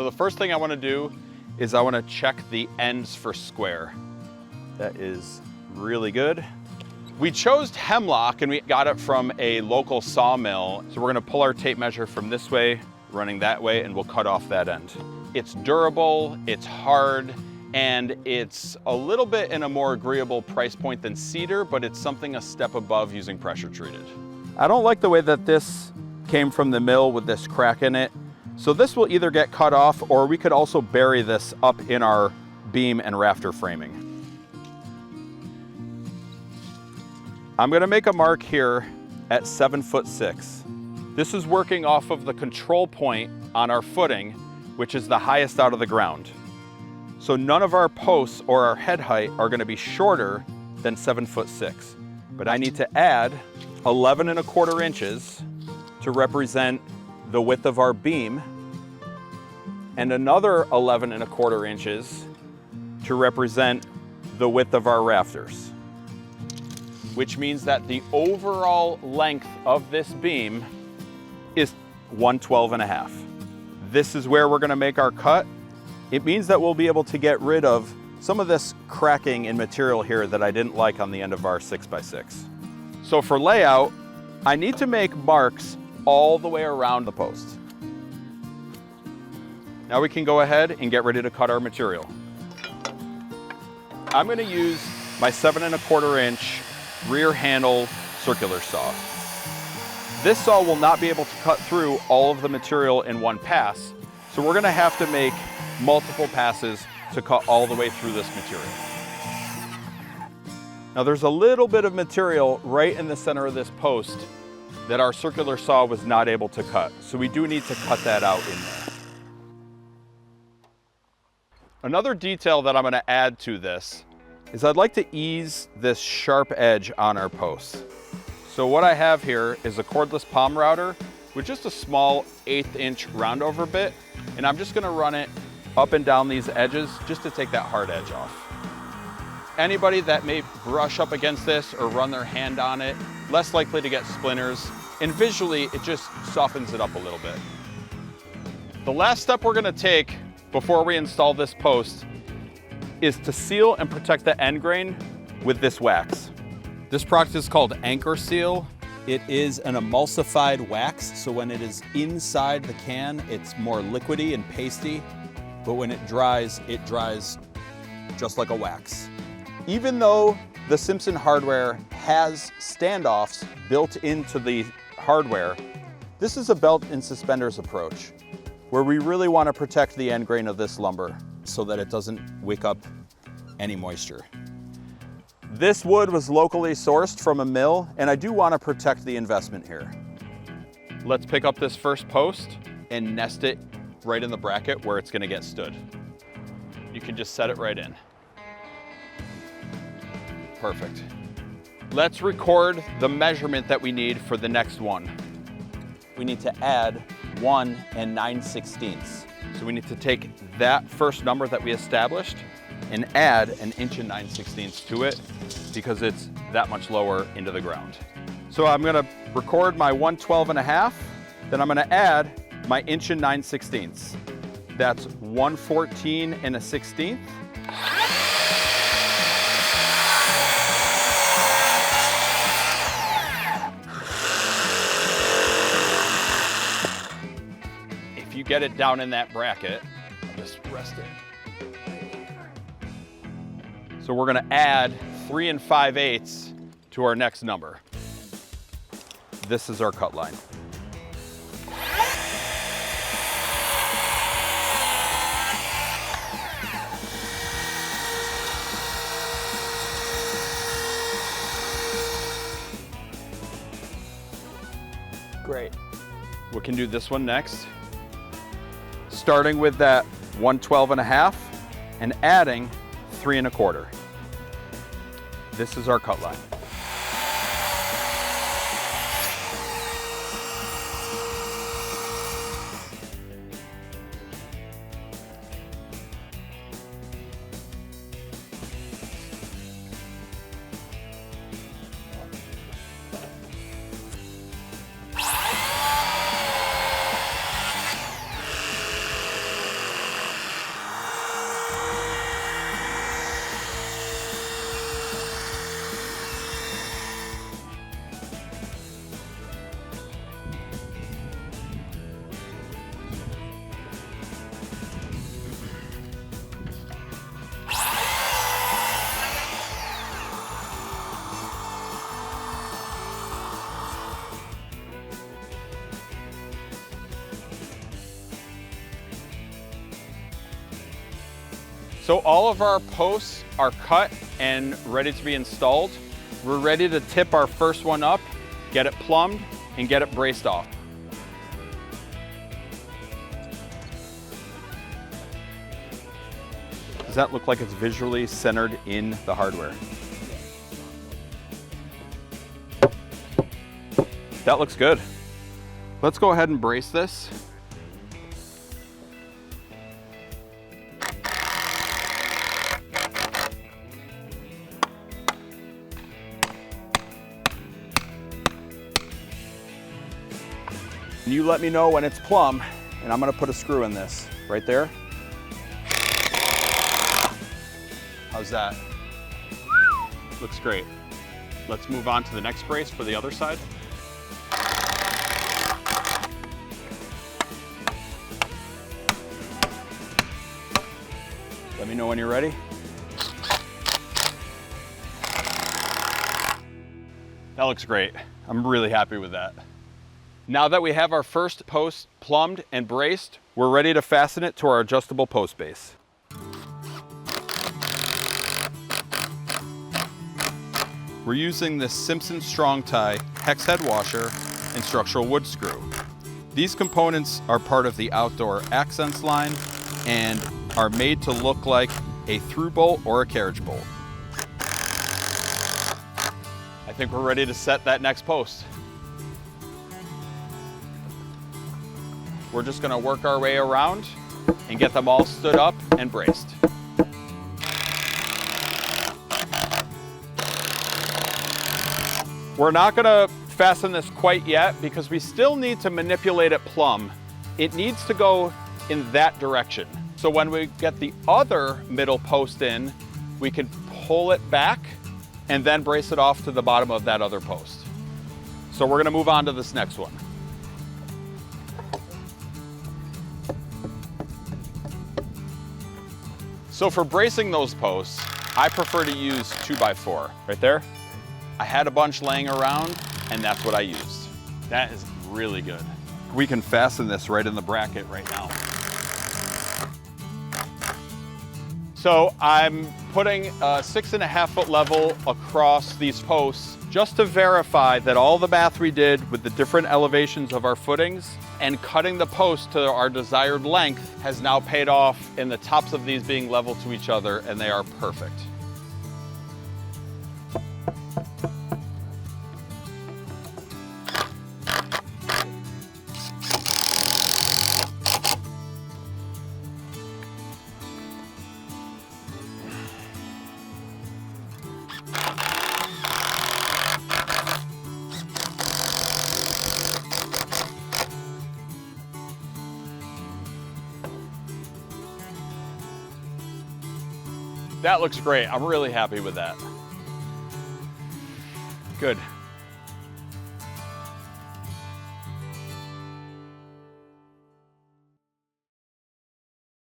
So the first thing I want to do is I want to check the ends for square. That is really good. We chose hemlock and we got it from a local sawmill. So we're going to pull our tape measure from this way, running that way, and we'll cut off that end. It's durable, it's hard, and it's a little bit in a more agreeable price point than cedar, but it's something a step above using pressure treated. I don't like the way that this came from the mill with this crack in it. So this will either get cut off, or we could also bury this up in our beam and rafter framing. I'm gonna make a mark here at 7'6". This is working off of the control point on our footing, which is the highest out of the ground. So none of our posts or our head height are gonna be shorter than 7'6". But I need to add 11¼ inches to represent the width of our beam, and another 11¼ inches to represent the width of our rafters, which means that the overall length of this beam is 112½. This is where we're gonna make our cut. It means that we'll be able to get rid of some of this cracking in material here that I didn't like on the end of our 6x6. So for layout, I need to make marks all the way around the post. Now we can go ahead and get ready to cut our material. I'm gonna use my 7¼ inch rear handle circular saw. This saw will not be able to cut through all of the material in one pass, so we're gonna have to make multiple passes to cut all the way through this material. Now there's a little bit of material right in the center of this post that our circular saw was not able to cut, so we do need to cut that out in there. Another detail that I'm going to add to this is I'd like to ease this sharp edge on our posts. So what I have here is a cordless palm router with just a small 1/8 inch roundover bit, and I'm just going to run it up and down these edges just to take that hard edge off. Anybody that may brush up against this or run their hand on it, less likely to get splinters, and visually it just softens it up a little bit. The last step we're gonna take before we install this post is to seal and protect the end grain with this wax. This product is called Anchor Seal. It is an emulsified wax, so when it is inside the can, it's more liquidy and pasty, but when it dries just like a wax. Even though the Simpson hardware has standoffs built into the hardware, this is a belt and suspenders approach where we really want to protect the end grain of this lumber so that it doesn't wick up any moisture. This wood was locally sourced from a mill, and I do want to protect the investment here. Let's pick up this first post and nest it right in the bracket where it's going to get stood. You can just set it right in. Perfect. Let's record the measurement that we need for the next one. We need to add 1 9/16. So we need to take that first number that we established and add 1 9/16 to it because it's that much lower into the ground. So I'm gonna record my 112½, then I'm gonna add my 1 9/16. That's 114 1/16. If you get it down in that bracket, just rest it. So we're gonna add 3 5/8 to our next number. This is our cut line. Great. We can do this one next. Starting with that 112½, and adding 3 1/4. This is our cut line. So all of our posts are cut and ready to be installed. We're ready to tip our first one up, get it plumbed, and get it braced off. Does that look like it's visually centered in the hardware? That looks good. Let's go ahead and brace this. You let me know when it's plumb, and I'm gonna put a screw in this right there. How's that? Looks great. Let's move on to the next brace for the other side. Let me know when you're ready. That looks great. I'm really happy with that. Now that we have our first post plumbed and braced, we're ready to fasten it to our adjustable post base. We're using this Simpson Strong Tie hex head washer and structural wood screw. These components are part of the Outdoor Accents line and are made to look like a through bolt or a carriage bolt. I think we're ready to set that next post. We're just gonna work our way around and get them all stood up and braced. We're not gonna fasten this quite yet because we still need to manipulate it plumb. It needs to go in that direction. So when we get the other middle post in, we can pull it back and then brace it off to the bottom of that other post. So we're gonna move on to this next one. So for bracing those posts, I prefer to use 2x4, right there. I had a bunch laying around and that's what I used. That is really good. We can fasten this right in the bracket right now. So I'm putting a 6.5 foot level across these posts just to verify that all the math we did with the different elevations of our footings and cutting the post to our desired length has now paid off in the tops of these being level to each other, and they are perfect. That looks great. I'm really happy with that. Good.